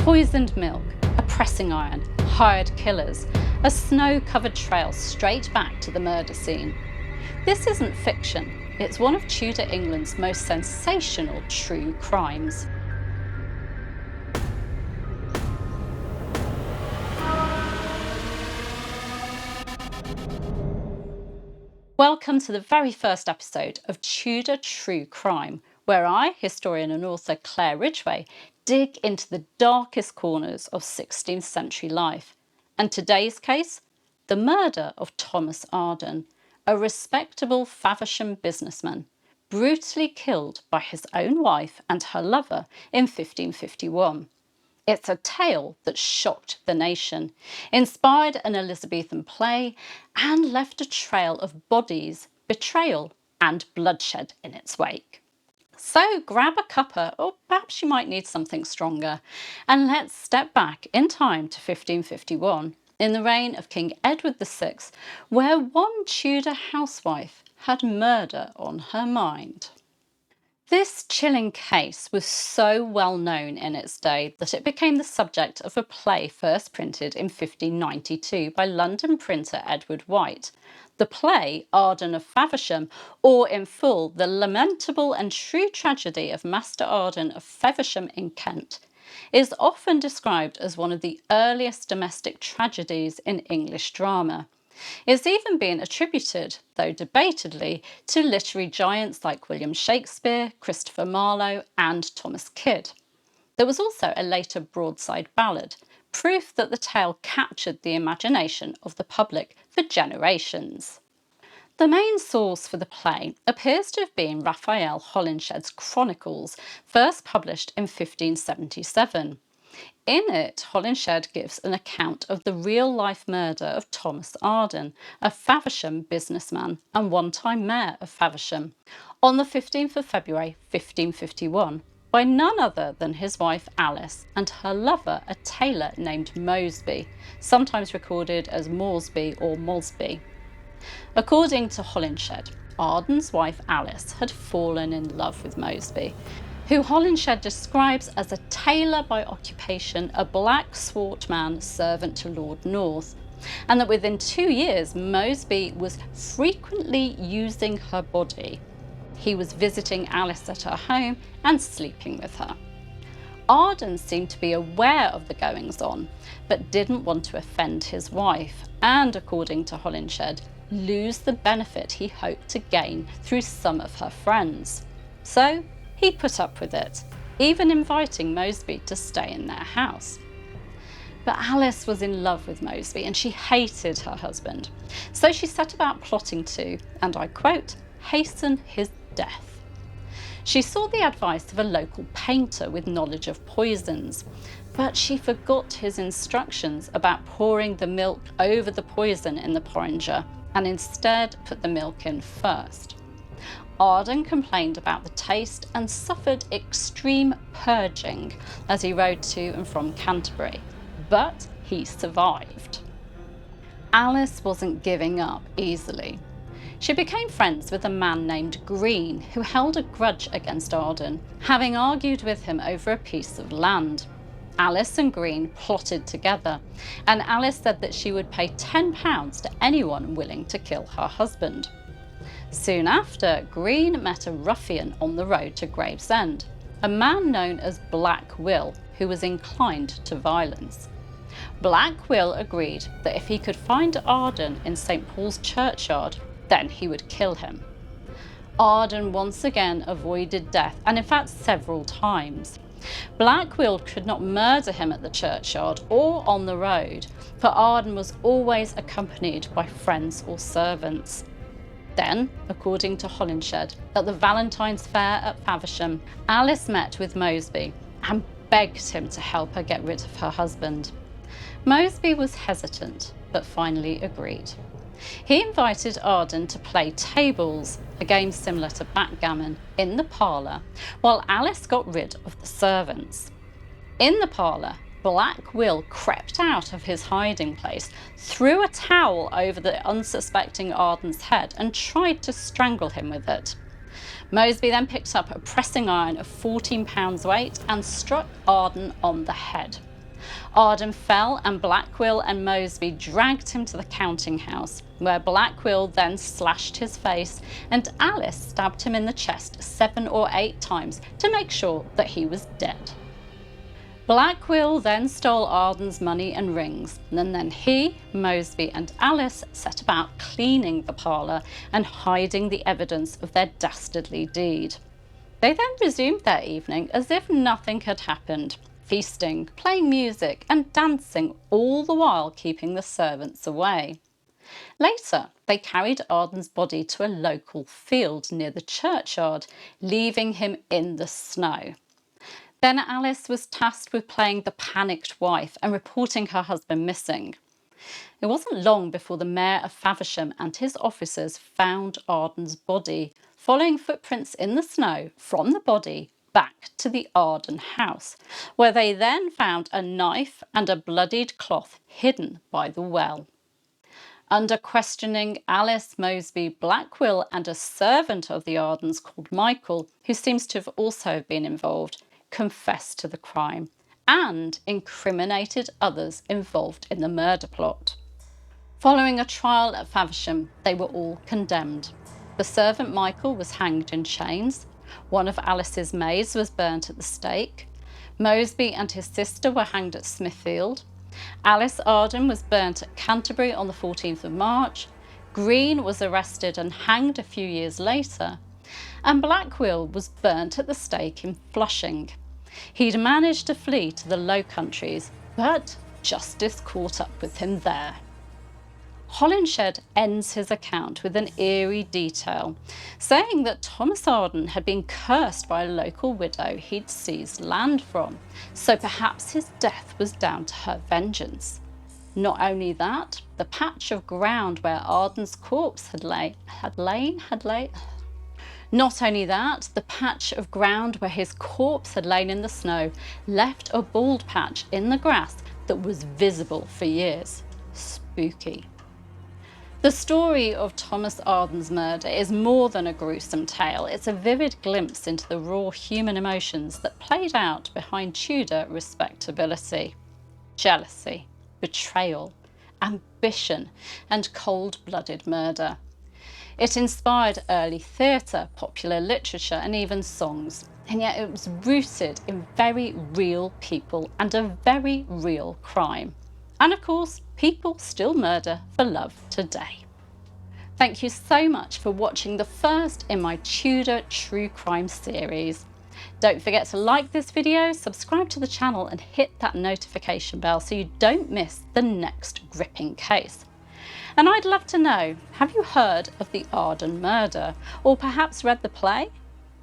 Poisoned milk, a pressing iron, hired killers, a snow-covered trail straight back to the murder scene. This isn't fiction, it's one of Tudor England's most sensational true crimes. Welcome to the very first episode of Tudor True Crime, where I, historian and author Claire Ridgway, dig into the darkest corners of 16th century life. And today's case, the murder of Thomas Arden, a respectable Faversham businessman, brutally killed by his own wife and her lover in 1551. It's a tale that shocked the nation, inspired an Elizabethan play, and left a trail of bodies, betrayal, and bloodshed in its wake. So grab a cuppa, or perhaps you might need something stronger, and let's step back in time to 1551, in the reign of King Edward VI, where one Tudor housewife had murder on her mind. This chilling case was so well known in its day that it became the subject of a play first printed in 1592 by London printer Edward White. The play, Arden of Faversham, or in full, The Lamentable and True Tragedy of Master Arden of Faversham in Kent, is often described as one of the earliest domestic tragedies in English drama. It's even been attributed, though debatedly, to literary giants like William Shakespeare, Christopher Marlowe, and Thomas Kyd. There was also a later broadside ballad, proof that the tale captured the imagination of the public for generations. The main source for the play appears to have been Raphael Holinshed's Chronicles, first published in 1577. In it, Holinshed gives an account of the real-life murder of Thomas Arden, a Faversham businessman and one-time mayor of Faversham, on the 15th of February 1551, by none other than his wife Alice and her lover, a tailor named Mosby, sometimes recorded as Moresby or Mosby. According to Holinshed, Arden's wife Alice had fallen in love with Mosby, who Holinshed describes as a tailor by occupation, a black swart man servant to Lord North, and that within 2 years Mosby was frequently using her body. He was visiting Alice at her home and sleeping with her. Arden seemed to be aware of the goings-on, but didn't want to offend his wife, and according to Holinshed, lose the benefit he hoped to gain through some of her friends. So he put up with it, even inviting Mosby to stay in their house. But Alice was in love with Mosby and she hated her husband. So she set about plotting to, and I quote, hasten his death. She sought the advice of a local painter with knowledge of poisons, but she forgot his instructions about pouring the milk over the poison in the porringer and instead put the milk in first. Arden complained about the taste and suffered extreme purging as he rode to and from Canterbury, but he survived. Alice wasn't giving up easily. She became friends with a man named Green, who held a grudge against Arden, having argued with him over a piece of land. Alice and Green plotted together, and Alice said that she would pay £10 to anyone willing to kill her husband. Soon after, Green met a ruffian on the road to Gravesend, a man known as Black Will, who was inclined to violence. Black Will agreed that if he could find Arden in St. Paul's churchyard, then he would kill him. Arden once again avoided death, and in fact several times. Black Will could not murder him at the churchyard or on the road, for Arden was always accompanied by friends or servants. Then, according to Holinshed, at the Valentine's Fair at Faversham, Alice met with Mosby and begged him to help her get rid of her husband. Mosby was hesitant, but finally agreed. He invited Arden to play tables, a game similar to backgammon, in the parlour, while Alice got rid of the servants. In the parlour, Black Will crept out of his hiding place, threw a towel over the unsuspecting Arden's head and tried to strangle him with it. Mosby then picked up a pressing iron of 14 pounds weight and struck Arden on the head. Arden fell and Blackwell and Moseby dragged him to the counting house, where Blackwell then slashed his face and Alice stabbed him in the chest 7 or 8 times to make sure that he was dead. Blackwell then stole Arden's money and rings, and then he, Moseby and Alice set about cleaning the parlour and hiding the evidence of their dastardly deed. They then resumed their evening as if nothing had happened, feasting, playing music and dancing, all the while keeping the servants away. Later, they carried Arden's body to a local field near the churchyard, leaving him in the snow. Then Alice was tasked with playing the panicked wife and reporting her husband missing. It wasn't long before the Mayor of Faversham and his officers found Arden's body, following footprints in the snow from the body back to the Arden house, where they then found a knife and a bloodied cloth hidden by the well. Under questioning, Alice, Moseby, Blackwell and a servant of the Ardens called Michael, who seems to have also been involved, confessed to the crime and incriminated others involved in the murder plot. Following a trial at Faversham, they were all condemned. The servant Michael was hanged in chains. One of Alice's maids was burnt at the stake. Moseby and his sister were hanged at Smithfield. Alice Arden was burnt at Canterbury on the 14th of March. Green was arrested and hanged a few years later. And Blackwell was burnt at the stake in Flushing. He'd managed to flee to the Low Countries, but justice caught up with him there. Holinshed ends his account with an eerie detail, saying that Thomas Arden had been cursed by a local widow he'd seized land from, so perhaps his death was down to her vengeance. Not only that, the patch of ground where Arden's corpse Not only that, the patch of ground where his corpse had lain in the snow left a bald patch in the grass that was visible for years. Spooky. The story of Thomas Arden's murder is more than a gruesome tale. It's a vivid glimpse into the raw human emotions that played out behind Tudor respectability. Jealousy, betrayal, ambition, and cold-blooded murder. It inspired early theatre, popular literature, and even songs. And yet it was rooted in very real people and a very real crime. And of course, people still murder for love today. Thank you so much for watching the first in my Tudor True Crime series. Don't forget to like this video, subscribe to the channel and hit that notification bell so you don't miss the next gripping case. And I'd love to know, have you heard of the Arden murder or perhaps read the play?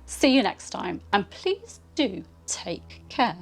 See you next time and please do take care.